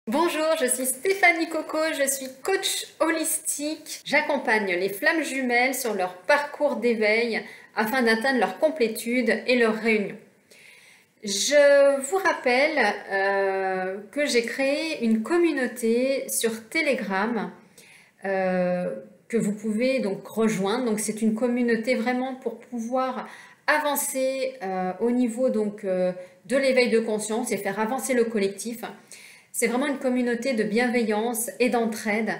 Bonjour, je suis Stéphanie Coco, je suis coach holistique. J'accompagne les flammes jumelles sur leur parcours d'éveil afin d'atteindre leur complétude et leur réunion. Je vous rappelle que j'ai créé une communauté sur Telegram que vous pouvez donc rejoindre. Donc c'est une communauté vraiment pour pouvoir avancer au niveau de l'éveil de conscience et faire avancer le collectif. C'est vraiment une communauté de bienveillance et d'entraide.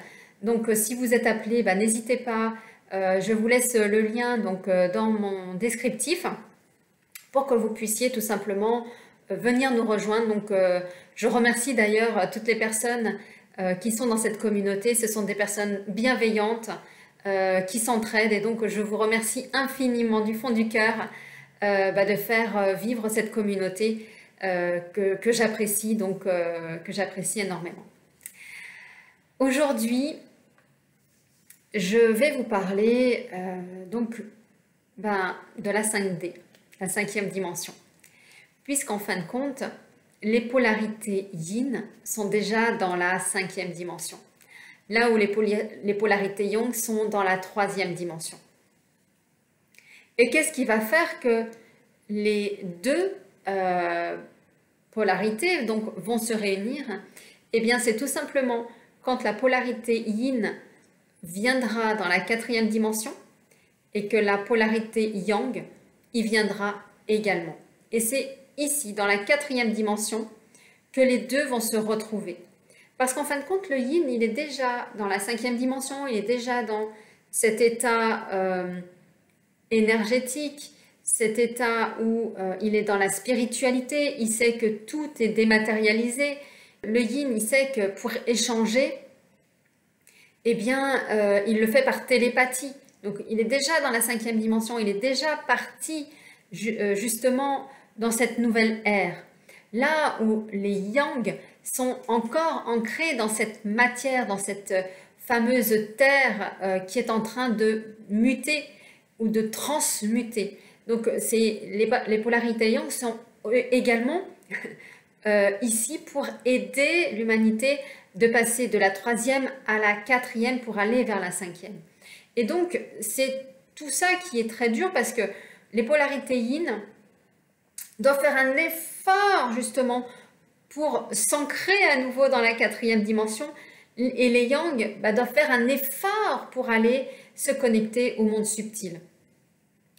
Donc, si vous êtes appelé, n'hésitez pas. Je vous laisse le lien dans mon descriptif pour que vous puissiez tout simplement venir nous rejoindre. Donc, je remercie d'ailleurs toutes les personnes qui sont dans cette communauté. Ce sont des personnes bienveillantes qui s'entraident. Et donc, je vous remercie infiniment du fond du cœur de faire vivre cette communauté. Que j'apprécie énormément. Aujourd'hui, je vais vous parler de la 5D, la cinquième dimension, puisqu'en fin de compte, les polarités yin sont déjà dans la cinquième dimension, là où les polarités yang sont dans la troisième dimension. Et qu'est-ce qui va faire que les deux polarités vont se réunir? Eh bien, c'est tout simplement quand la polarité yin viendra dans la quatrième dimension et que la polarité yang y viendra également. Et c'est ici, dans la quatrième dimension, que les deux vont se retrouver. Parce qu'en fin de compte, le yin, il est déjà dans la cinquième dimension, il est déjà dans cet état énergétique, cet état où il est dans la spiritualité, il sait que tout est dématérialisé. Le yin, il sait que pour échanger, eh bien, il le fait par télépathie. Donc, il est déjà dans la cinquième dimension, il est déjà parti justement dans cette nouvelle ère. Là où les yang sont encore ancrés dans cette matière, dans cette fameuse terre qui est en train de muter ou de transmuter. Donc, les polarités yang sont également ici pour aider l'humanité de passer de la troisième à la quatrième pour aller vers la cinquième. Et donc, c'est tout ça qui est très dur parce que les polarités yin doivent faire un effort justement pour s'ancrer à nouveau dans la quatrième dimension et les yang doivent faire un effort pour aller se connecter au monde subtil.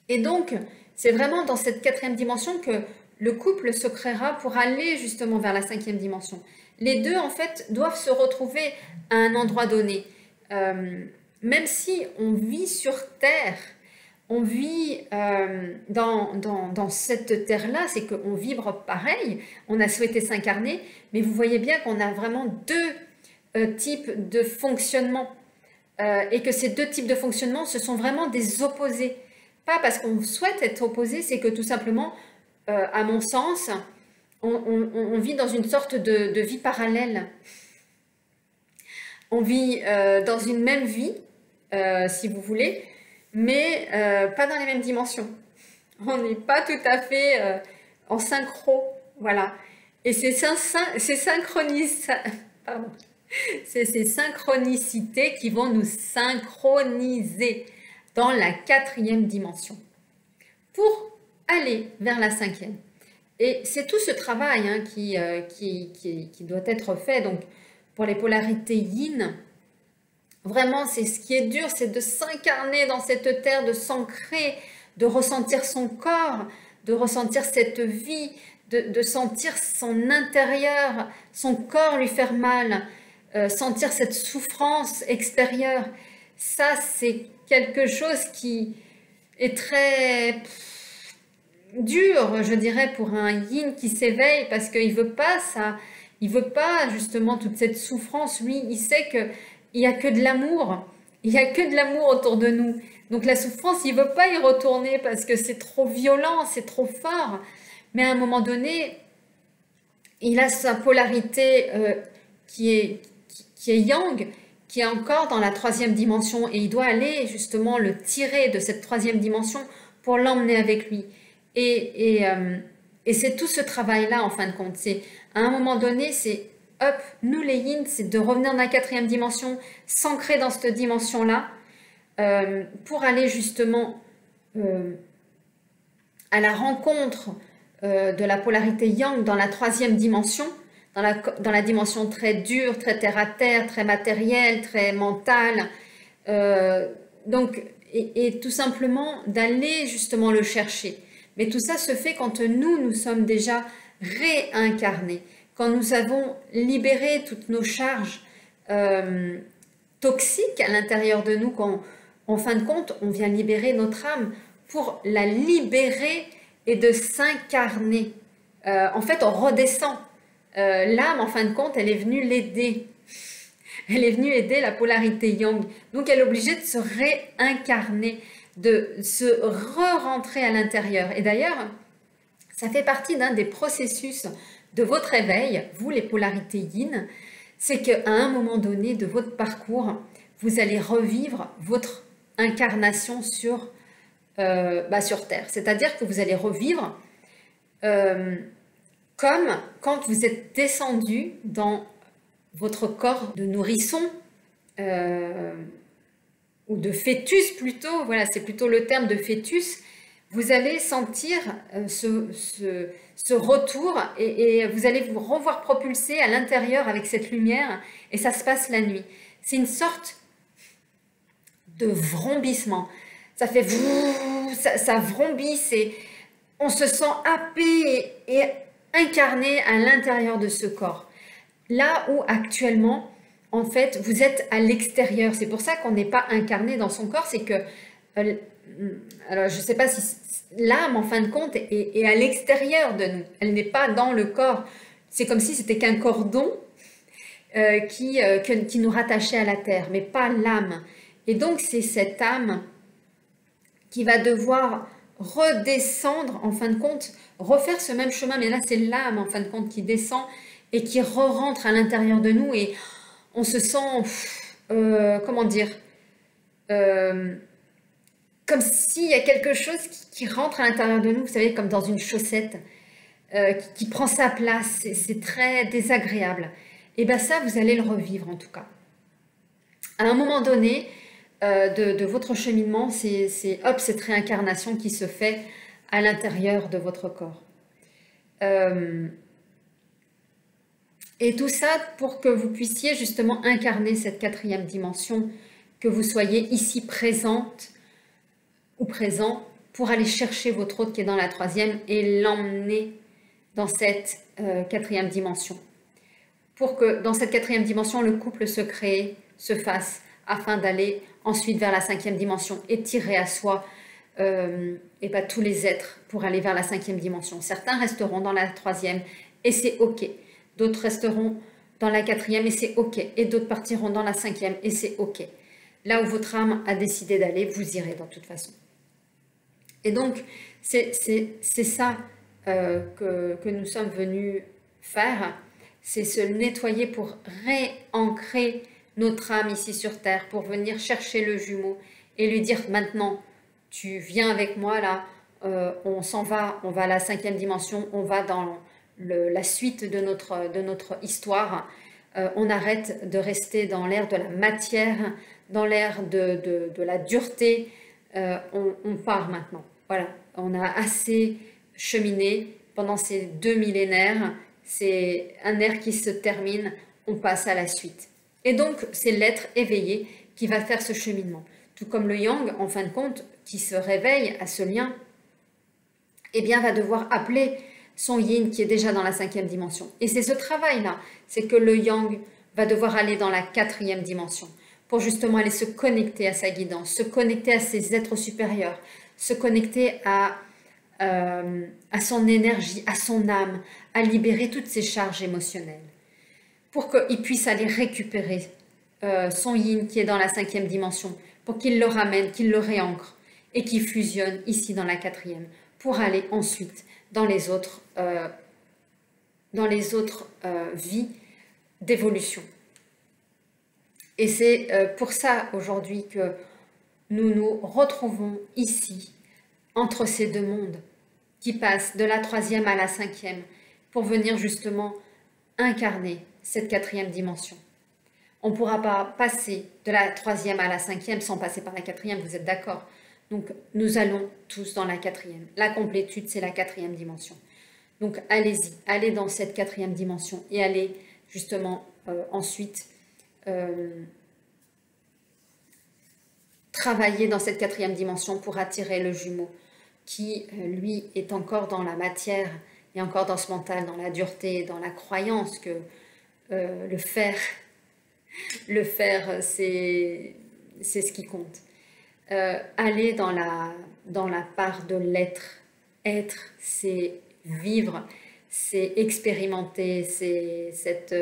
Et donc, c'est vraiment dans cette quatrième dimension que le couple se créera pour aller justement vers la cinquième dimension. Les deux, en fait, doivent se retrouver à un endroit donné. Même si on vit sur Terre, on vit dans cette Terre-là, c'est qu'on vibre pareil, on a souhaité s'incarner, mais vous voyez bien qu'on a vraiment deux types de fonctionnement. Et que ces deux types de fonctionnement, ce sont vraiment des opposés. Pas parce qu'on souhaite être opposé, c'est que tout simplement, à mon sens, on vit dans une sorte de vie parallèle. On vit dans une même vie, si vous voulez, mais pas dans les mêmes dimensions. On n'est pas tout à fait en synchro, voilà. Et c'est ces synchronicités qui vont nous synchroniser dans la quatrième dimension pour aller vers la cinquième. Et c'est tout ce travail qui doit être fait. Donc, pour les polarités yin, vraiment, c'est ce qui est dur, c'est de s'incarner dans cette terre, de s'ancrer, de ressentir son corps, de ressentir cette vie, de sentir son intérieur, son corps lui faire mal, sentir cette souffrance extérieure. Ça, c'est quelque chose qui est très dur, je dirais, pour un yin qui s'éveille parce qu'il veut pas ça, il veut pas justement toute cette souffrance. Lui, il sait que il y a que de l'amour, il y a que de l'amour autour de nous. Donc la souffrance, il veut pas y retourner parce que c'est trop violent, c'est trop fort. Mais à un moment donné, il a sa polarité qui est yang, qui est encore dans la troisième dimension et il doit aller justement le tirer de cette troisième dimension pour l'emmener avec lui. Et c'est tout ce travail-là en fin de compte. À un moment donné, c'est nous les yin, c'est de revenir dans la quatrième dimension, s'ancrer dans cette dimension-là, pour aller justement à la rencontre de la polarité yang dans la troisième dimension, dans la dimension très dure, très terre-à-terre, très matérielle, très mentale. Donc, et tout simplement d'aller justement le chercher. Mais tout ça se fait quand nous sommes déjà réincarnés, quand nous avons libéré toutes nos charges toxiques à l'intérieur de nous, quand en fin de compte, on vient libérer notre âme pour la libérer et de s'incarner. En fait, on redescend. L'âme, en fin de compte, elle est venue l'aider. Elle est venue aider la polarité yang. Donc, elle est obligée de se réincarner, de se re-rentrer à l'intérieur. Et d'ailleurs, ça fait partie d'un des processus de votre éveil, vous les polarités yin, c'est qu'à un moment donné de votre parcours, vous allez revivre votre incarnation sur Terre. C'est-à-dire que vous allez revivre comme quand vous êtes descendu dans votre corps de nourrisson ou de fœtus plutôt, voilà, c'est plutôt le terme de fœtus. Vous allez sentir ce retour et vous allez vous revoir propulser à l'intérieur avec cette lumière et ça se passe la nuit. C'est une sorte de vrombissement. Ça fait ça vrombisse et on se sent happé et incarné à l'intérieur de ce corps. Là où actuellement, en fait, vous êtes à l'extérieur. C'est pour ça qu'on n'est pas incarné dans son corps. C'est que, alors je ne sais pas si l'âme, en fin de compte, est à l'extérieur de nous. Elle n'est pas dans le corps. C'est comme si c'était qu'un cordon qui nous rattachait à la terre, mais pas l'âme. Et donc, c'est cette âme qui va devoir redescendre, en fin de compte, refaire ce même chemin. Mais là, c'est l'âme, en fin de compte, qui descend et qui re-rentre à l'intérieur de nous. Et on se sent, comment dire, comme s'il y a quelque chose qui rentre à l'intérieur de nous, vous savez, comme dans une chaussette, qui prend sa place. C'est très désagréable. Et bien ça, vous allez le revivre en tout cas. À un moment donné de votre cheminement, c'est cette réincarnation qui se fait à l'intérieur de votre corps. Et tout ça pour que vous puissiez justement incarner cette quatrième dimension, que vous soyez ici présente ou présent pour aller chercher votre hôte qui est dans la troisième et l'emmener dans cette quatrième dimension. Pour que dans cette quatrième dimension, le couple se crée, se fasse, afin d'aller ensuite vers la cinquième dimension et tirer à soi tous les êtres pour aller vers la cinquième dimension. Certains resteront dans la troisième et c'est ok. D'autres resteront dans la quatrième et c'est ok. Et d'autres partiront dans la cinquième et c'est ok. Là où votre âme a décidé d'aller, vous irez de toute façon. Et donc, c'est ça que nous sommes venus faire. C'est se nettoyer pour réancrer notre âme ici sur Terre, pour venir chercher le jumeau et lui dire maintenant, tu viens avec moi là, on s'en va, on va à la cinquième dimension, on va dans la suite de notre histoire. On arrête de rester dans l'ère de la matière, dans l'ère de la dureté. On part maintenant. Voilà, on a assez cheminé pendant ces 2 millénaires. C'est un ère qui se termine, on passe à la suite. Et donc, c'est l'être éveillé qui va faire ce cheminement. Tout comme le yang, en fin de compte, qui se réveille à ce lien, eh bien, va devoir appeler son yin qui est déjà dans la cinquième dimension. Et c'est ce travail-là, c'est que le yang va devoir aller dans la quatrième dimension pour justement aller se connecter à sa guidance, se connecter à ses êtres supérieurs, se connecter à son énergie, à son âme, à libérer toutes ses charges émotionnelles pour qu'il puisse aller récupérer son yin qui est dans la cinquième dimension, pour qu'il le ramène, qu'il le réancre et qu'il fusionne ici dans la quatrième pour aller ensuite dans les autres vies d'évolution. Et c'est pour ça aujourd'hui que nous nous retrouvons ici, entre ces deux mondes, qui passent de la troisième à la cinquième, pour venir justement incarner cette quatrième dimension. On ne pourra pas passer de la troisième à la cinquième sans passer par la quatrième, vous êtes d'accord? Donc nous allons tous dans la quatrième. La complétude, c'est la quatrième dimension. Donc allez-y, allez dans cette quatrième dimension et allez justement ensuite travailler dans cette quatrième dimension pour attirer le jumeau qui, lui, est encore dans la matière et encore dans ce mental, dans la dureté, dans la croyance que le faire, c'est ce qui compte. Aller dans la part de l'être. Être, c'est vivre, c'est expérimenter, c'est cette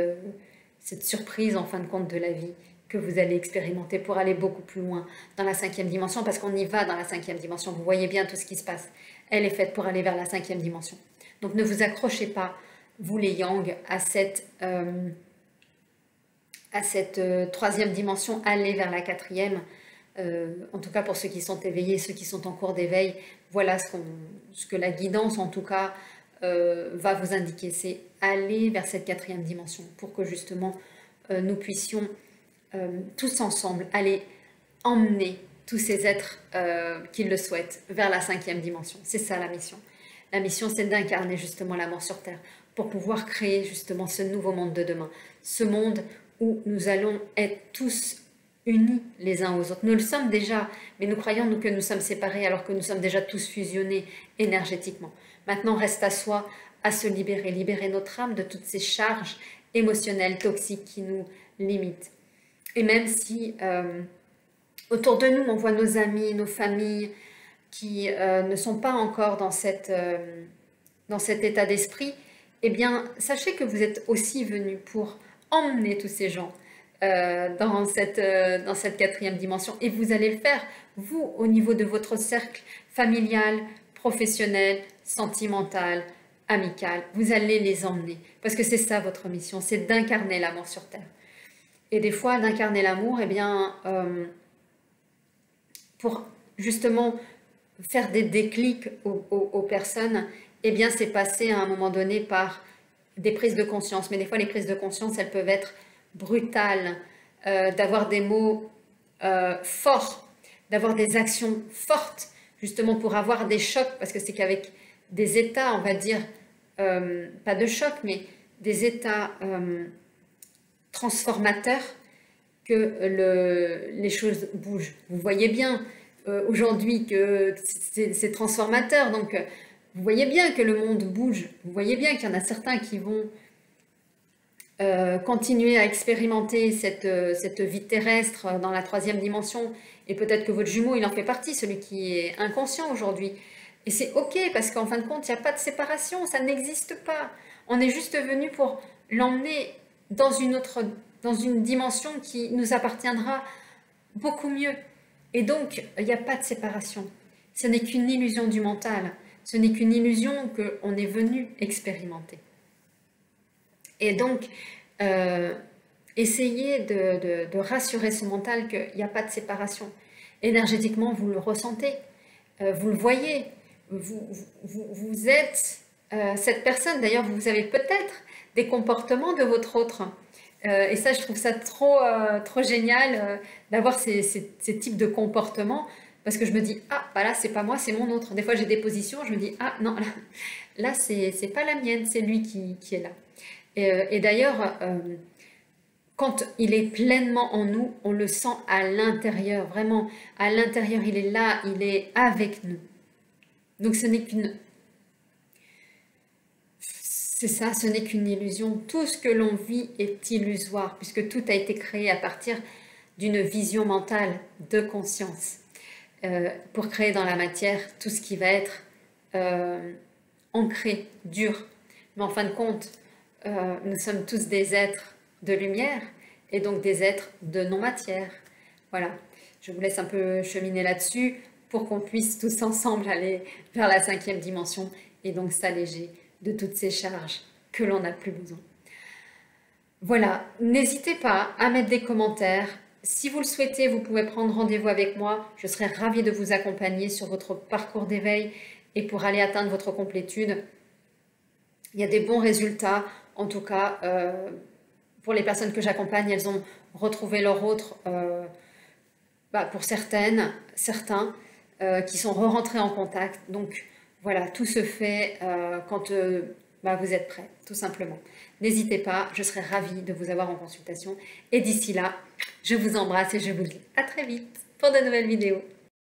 surprise en fin de compte de la vie que vous allez expérimenter pour aller beaucoup plus loin dans la cinquième dimension, parce qu'on y va dans la cinquième dimension. Vous voyez bien tout ce qui se passe. Elle est faite pour aller vers la cinquième dimension. Donc ne vous accrochez pas, vous les Yang, à cette troisième dimension. Allez vers la quatrième. En tout cas pour ceux qui sont éveillés, ceux qui sont en cours d'éveil, voilà ce que la guidance en tout cas va vous indiquer, c'est aller vers cette quatrième dimension pour que justement nous puissions tous ensemble aller emmener tous ces êtres qui le souhaitent vers la cinquième dimension. C'est ça la mission. La mission, c'est d'incarner justement la mort sur Terre pour pouvoir créer justement ce nouveau monde de demain, ce monde où nous allons être tous unis les uns aux autres. Nous le sommes déjà, mais nous croyons que nous sommes séparés alors que nous sommes déjà tous fusionnés énergétiquement. Maintenant, reste à soi, à se libérer, libérer notre âme de toutes ces charges émotionnelles, toxiques qui nous limitent. Et même si autour de nous, on voit nos amis, nos familles qui ne sont pas encore dans cet état d'esprit, eh bien, sachez que vous êtes aussi venus pour emmener tous ces gens dans cette quatrième dimension. Et vous allez le faire, vous, au niveau de votre cercle familial, professionnel, sentimental, amical. Vous allez les emmener. Parce que c'est ça votre mission, c'est d'incarner l'amour sur Terre. Et des fois, d'incarner l'amour, eh bien, pour justement faire des déclics aux personnes, eh bien, c'est passé à un moment donné par des prises de conscience. Mais des fois, les prises de conscience, elles peuvent être brutales, d'avoir des mots forts, d'avoir des actions fortes, justement pour avoir des chocs, parce que c'est qu'avec des états, on va dire, pas de choc, mais des états transformateurs, que les choses bougent. Vous voyez bien aujourd'hui que c'est transformateur, donc vous voyez bien que le monde bouge, vous voyez bien qu'il y en a certains qui vont continuer à expérimenter cette vie terrestre dans la troisième dimension, et peut-être que votre jumeau, il en fait partie, celui qui est inconscient aujourd'hui. Et c'est ok, parce qu'en fin de compte, il n'y a pas de séparation, ça n'existe pas. On est juste venu pour l'emmener dans une dimension qui nous appartiendra beaucoup mieux. Et donc, il n'y a pas de séparation. Ce n'est qu'une illusion du mental. Ce n'est qu'une illusion qu'on est venu expérimenter. Et donc, essayez de rassurer ce mental qu'il n'y a pas de séparation. Énergétiquement, vous le ressentez, vous le voyez, vous êtes cette personne. D'ailleurs, vous avez peut-être des comportements de votre autre. Et ça, je trouve ça trop génial d'avoir ces types de comportements, parce que je me dis, ah, bah là, c'est pas moi, c'est mon autre. Des fois, j'ai des positions, je me dis, ah, non, là c'est pas la mienne, c'est lui qui est là. Et d'ailleurs, quand il est pleinement en nous, on le sent à l'intérieur, vraiment, à l'intérieur, il est là, il est avec nous. Donc, ce n'est qu'une... C'est ça, ce n'est qu'une illusion. Tout ce que l'on vit est illusoire, puisque tout a été créé à partir d'une vision mentale de conscience, pour créer dans la matière tout ce qui va être ancré, dur. Mais en fin de compte, nous sommes tous des êtres de lumière, et donc des êtres de non-matière. Voilà, je vous laisse un peu cheminer là-dessus, pour qu'on puisse tous ensemble aller vers la cinquième dimension, et donc s'alléger de toutes ces charges que l'on n'a plus besoin. Voilà, n'hésitez pas à mettre des commentaires. Si vous le souhaitez, vous pouvez prendre rendez-vous avec moi. Je serai ravie de vous accompagner sur votre parcours d'éveil et pour aller atteindre votre complétude. Il y a des bons résultats, en tout cas, pour les personnes que j'accompagne, elles ont retrouvé leur autre, pour certains, qui sont re-rentrés en contact. Donc voilà, tout se fait quand vous êtes prêts, tout simplement. N'hésitez pas, je serai ravie de vous avoir en consultation. Et d'ici là, je vous embrasse et je vous dis à très vite pour de nouvelles vidéos.